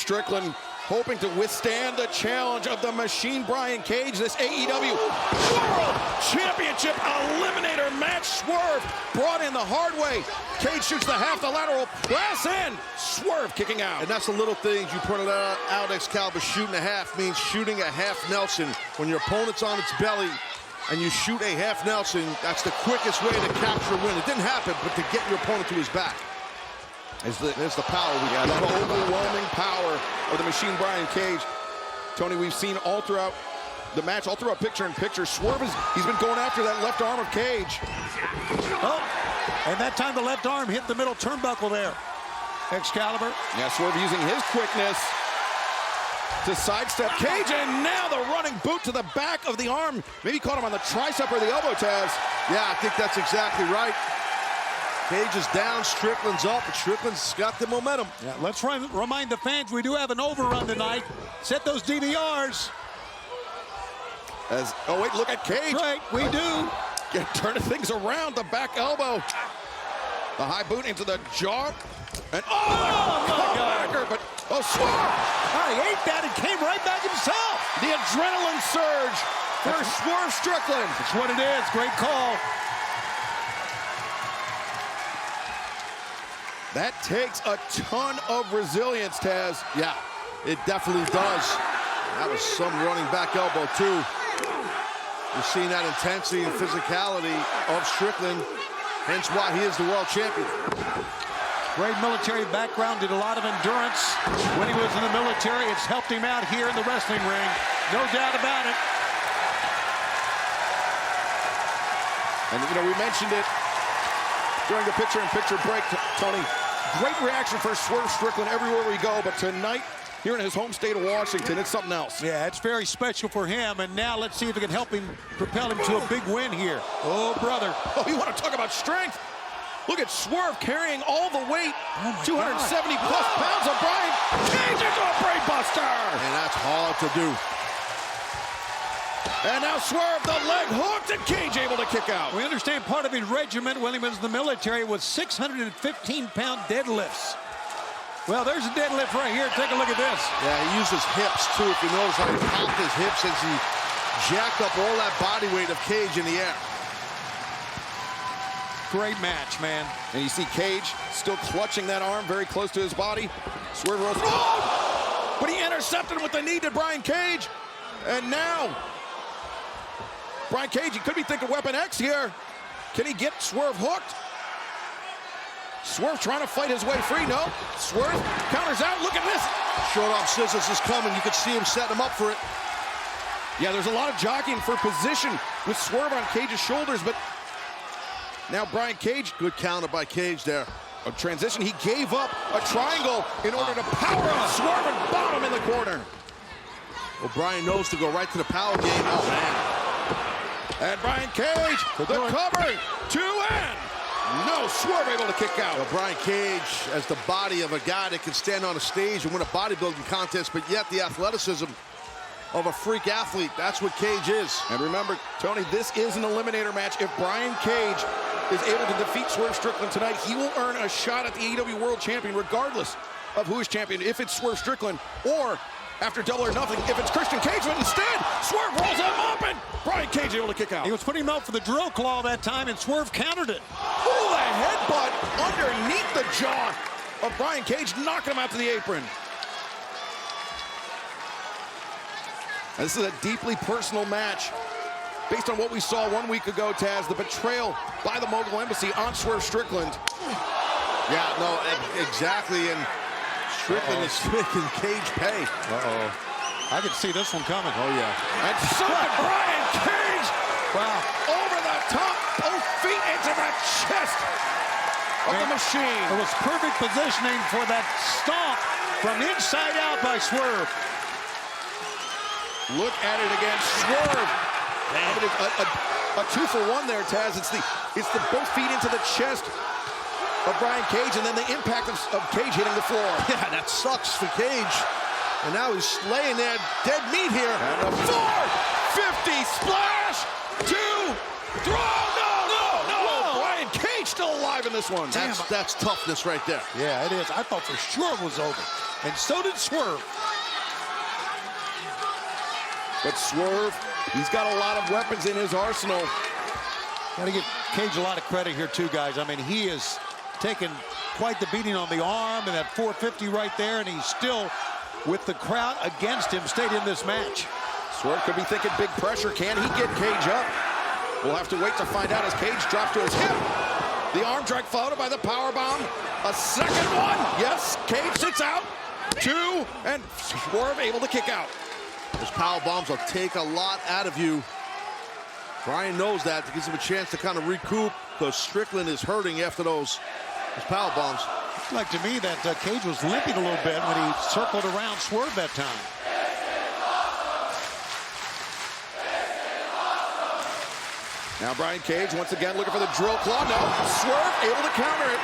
Strickland hoping to withstand the challenge of the Machine Brian Cage. This AEW World Championship Eliminator match. Swerve brought in the hard way. Cage shoots the half, the lateral press in. Swerve kicking out. And that's the little things you pointed out, Excalibur. Shooting a half means shooting a half Nelson. When your opponent's on its belly and you shoot a half Nelson, that's the quickest way to capture a win. It didn't happen, but to get your opponent to his back. There's the power we got. The overwhelming power of the Machine Brian Cage. Tony, we've seen all throughout the match, all throughout picture-in-picture. Swerve, he's been going after that left arm of Cage. Oh, and that time the left arm hit the middle turnbuckle there. Excalibur. Yeah, Swerve using his quickness to sidestep Cage, and now the running boot to the back of the arm. Maybe caught him on the tricep or the elbow, Taz. Yeah, I think that's exactly right. Cage is down, Strickland's up, but Strickland's got the momentum. Yeah, let's remind the fans we do have an overrun tonight. Set those DVRs. Oh wait, look at Cage. Right, we do. Turning things around, the back elbow. The high boot into the jaw. And oh my God. But Swerve. He ate that and came right back himself. The adrenaline surge for Swerve Strickland. That's what it is. Great call. That takes a ton of resilience, Taz. Yeah, it definitely does. That was some running back elbow, too. You're seeing that intensity and physicality of Strickland, hence why he is the world champion. Great military background, did a lot of endurance when he was in the military. It's helped him out here in the wrestling ring. No doubt about it. And, you know, we mentioned it during the picture-in-picture break, Tony. Great reaction for Swerve Strickland everywhere we go, but tonight, here in his home state of Washington, it's something else. Yeah, it's very special for him, and now let's see if it can help him, propel him to a big win here. Oh, brother. Oh, you want to talk about strength? Look at Swerve carrying all the weight, 270-plus pounds of Brian Cage into a brain buster. And that's hard to do. And now Swerve, the leg hooked, and Cage able to kick out. We understand part of his regiment when he was in the military was 615-pound deadlifts. Well, there's a deadlift right here. Take a look at this. Yeah, he used his hips, too. If you notice how he popped his hips as he jacked up all that body weight of Cage in the air. Great match, man. And you see Cage still clutching that arm very close to his body. Swerve rolls. Oh! But he intercepted him with the knee to Brian Cage. And now, Brian Cage, he could be thinking Weapon X here. Can he get Swerve hooked? Swerve trying to fight his way free. No. Swerve counters out. Look at this. Short arm scissors is coming. You can see him setting him up for it. Yeah, there's a lot of jockeying for position with Swerve on Cage's shoulders, but now Brian Cage. Good counter by Cage there. A transition. He gave up a triangle in order to power up Swerve and bomb him in the corner. Well, Brian knows to go right to the power game. Oh, man. And Brian Cage, the cover, 2 in. No, Swerve able to kick out. Well, Brian Cage as the body of a guy that can stand on a stage and win a bodybuilding contest, but yet the athleticism of a freak athlete. That's what Cage is. And remember, Tony, this is an eliminator match. If Brian Cage is able to defeat Swerve Strickland tonight, he will earn a shot at the AEW World Champion, regardless of who is champion. If it's Swerve Strickland, or after Double or Nothing, if it's Christian Cage, but instead, Swerve rolls him up, and Brian Cage able to kick out. He was putting him out for the drill claw that time, and Swerve countered it. Oh, the headbutt underneath the jaw of Brian Cage, knocking him out to the apron. And this is a deeply personal match. Based on what we saw 1 week ago, Taz, the betrayal by the Mogul Embassy on Swerve Strickland. Yeah, no, exactly, and Strickland is making Cage pay. I can see this one coming. Oh, yeah. And so did Brian Cage. Wow. Over the top, both feet into the chest of the Machine. It was perfect positioning for that stomp from inside out by Swerve. Look at it again, Swerve. I mean, a 2-for-1 there, Taz. It's the both feet into the chest of Brian Cage, and then the impact of Cage hitting the floor. Yeah, that sucks for Cage. And now he's laying there dead meat here. And a 450 splash. 2, throw. No. Brian Cage still alive in this one. That's toughness right there. Yeah, it is. I thought for sure it was over. And so did Swerve. But Swerve, he's got a lot of weapons in his arsenal. Got to give Cage a lot of credit here, too, guys. I mean, he has taken quite the beating on the arm and that 450 right there, and he's still, with the crowd against him, stayed in this match. Swerve could be thinking big pressure. Can he get Cage up? We'll have to wait to find out as Cage drops to his hip. The arm drag followed by the powerbomb. A second one. Yes, Cage sits out. 2, and Swerve able to kick out. Those power bombs will take a lot out of you. Bryan knows that. It gives him a chance to kind of recoup because Strickland is hurting after those power bombs. It's like to me that Cage was limping a little bit when he circled around Swerve that time. Now Brian Cage once again looking for the drill claw. No, Swerve able to counter it.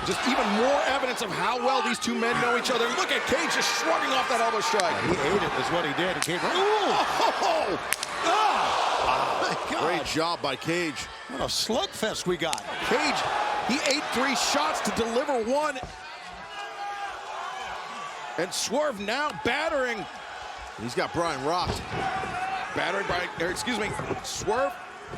Just even more evidence of how well these two men know each other. Look at Cage just shrugging off that elbow strike. He ate it, is what he did. And Cage, oh my God. Great job by Cage. What a slugfest we got. Cage, he ate 3 shots to deliver 1. And Swerve now battering. He's got Bryan rocked. Battering Brian, excuse me, Swerve.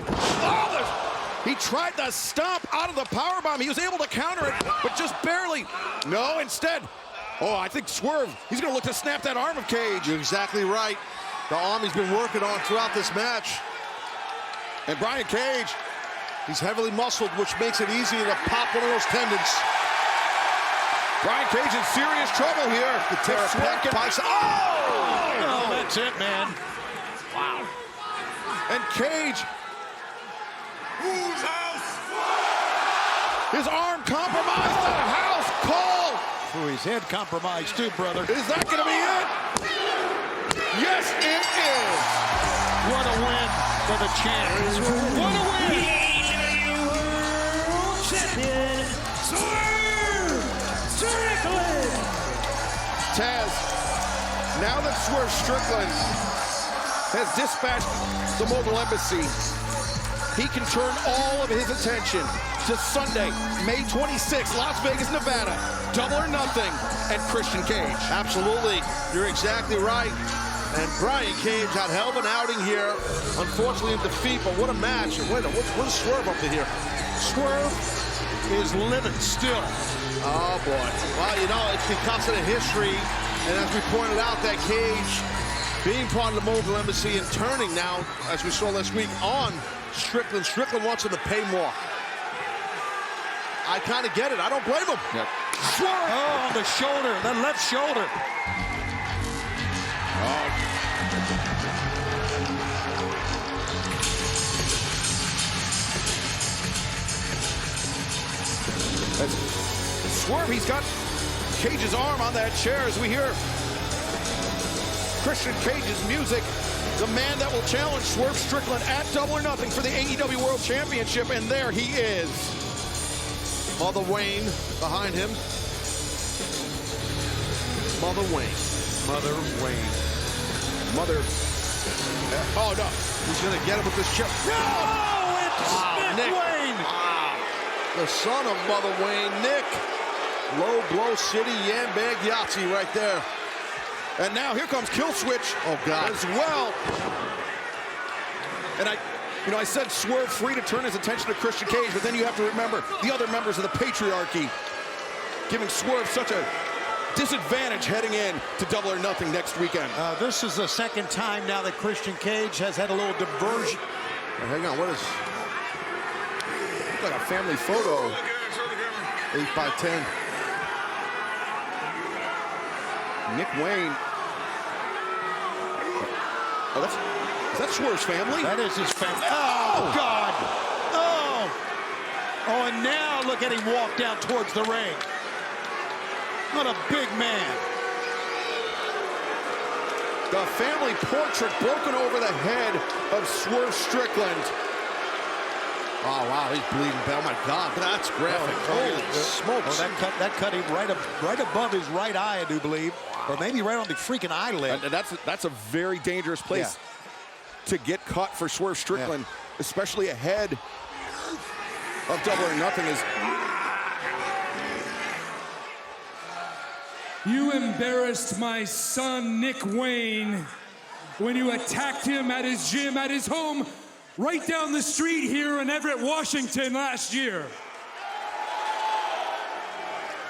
Oh, he tried the stomp out of the powerbomb. He was able to counter it, but just barely. No, instead. Oh, I think Swerve, he's going to look to snap that arm of Cage. You're exactly right. The arm he's been working on throughout this match. And Brian Cage, he's heavily muscled, which makes it easier to pop one of those tendons. Brian Cage in serious trouble here. The tear a pec, bicep. Oh, that's it, man. Wow. And Cage, his arm compromised. That house call. Ooh, his head compromised too, brother. Is that going to be it? Yes, it is. What a win for the champ. What a win. AEW World Champion, Swerve Strickland. Taz, now that Swerve Strickland has dispatched the Mogul Embassy, he can turn all of his attention to Sunday, May 26th, Las Vegas, Nevada. Double or Nothing and Christian Cage. Absolutely. You're exactly right. And Brian Cage had hell of an outing here. Unfortunately in defeat, but what a match. Wait, what's Swerve up to here? Swerve is living still. Oh, boy. Well, you know, it's because of the history. And as we pointed out, that Cage being part of the Mogul Embassy and turning now, as we saw last week, on Strickland. Strickland wants him to pay more. I kind of get it. I don't blame him. Yep. Swerve! Oh, on the shoulder, that left shoulder. Swerve, he's got Cage's arm on that chair as we hear Christian Cage's music. The man that will challenge Swerve Strickland at Double or Nothing for the AEW World Championship, and there he is. Mother Wayne behind him. Mother Wayne. Mother Wayne. Mother. Oh, no. He's going to get him with this chip. Oh, it's Nick Nick. Wayne. The son of Mother Wayne, Nick. Low Blow City, Yambag Yahtzee right there. And now here comes Kill Switch. Oh, God. As well. And I said Swerve free to turn his attention to Christian Cage, but then you have to remember the other members of the patriarchy giving Swerve such a disadvantage heading in to Double or Nothing next weekend. This is the second time now that Christian Cage has had a little diversion. Oh, hang on, what is... Looks like a family photo. 8x10. Nick Wayne. Oh, is that Swerve's family? That is his family. Oh, God. Oh. Oh, and now look at him walk down towards the ring. What a big man. The family portrait broken over the head of Swerve Strickland. Oh, wow, he's bleeding. Oh, my God, that's graphic. Holy smokes. Oh, that cut him right above his right eye, I do believe. Or maybe right on the freaking eyelid. And that's a very dangerous place to get cut for Swerve Strickland, especially ahead of Double or Nothing. You embarrassed my son, Nick Wayne, when you attacked him at his gym, at his home, right down the street here in Everett, Washington last year.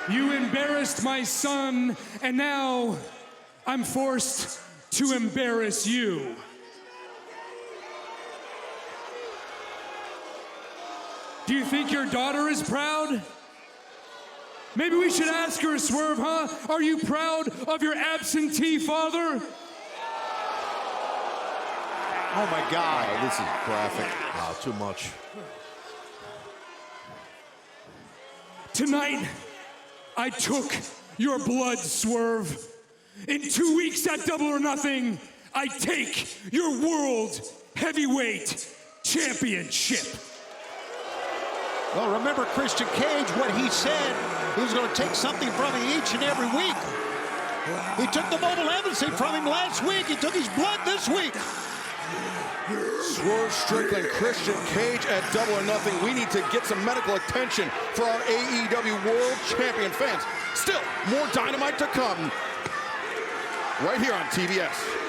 You embarrassed my son, and now I'm forced to embarrass you. Do you think your daughter is proud? Maybe we should ask her, Swerve, huh? Are you proud of your absentee father? Oh my God. Oh, this is graphic. Oh, too much. Tonight, I took your blood, Swerve. In 2 weeks at Double or Nothing, I take your World Heavyweight Championship. Well, remember Christian Cage, what he said, he was going to take something from him each and every week. He took the Mogul Embassy from him last week. He took his blood this week. Swerve Strickland, Christian Cage at Double or Nothing. We need to get some medical attention for our AEW World Champion fans. Still, more Dynamite to come right here on TBS.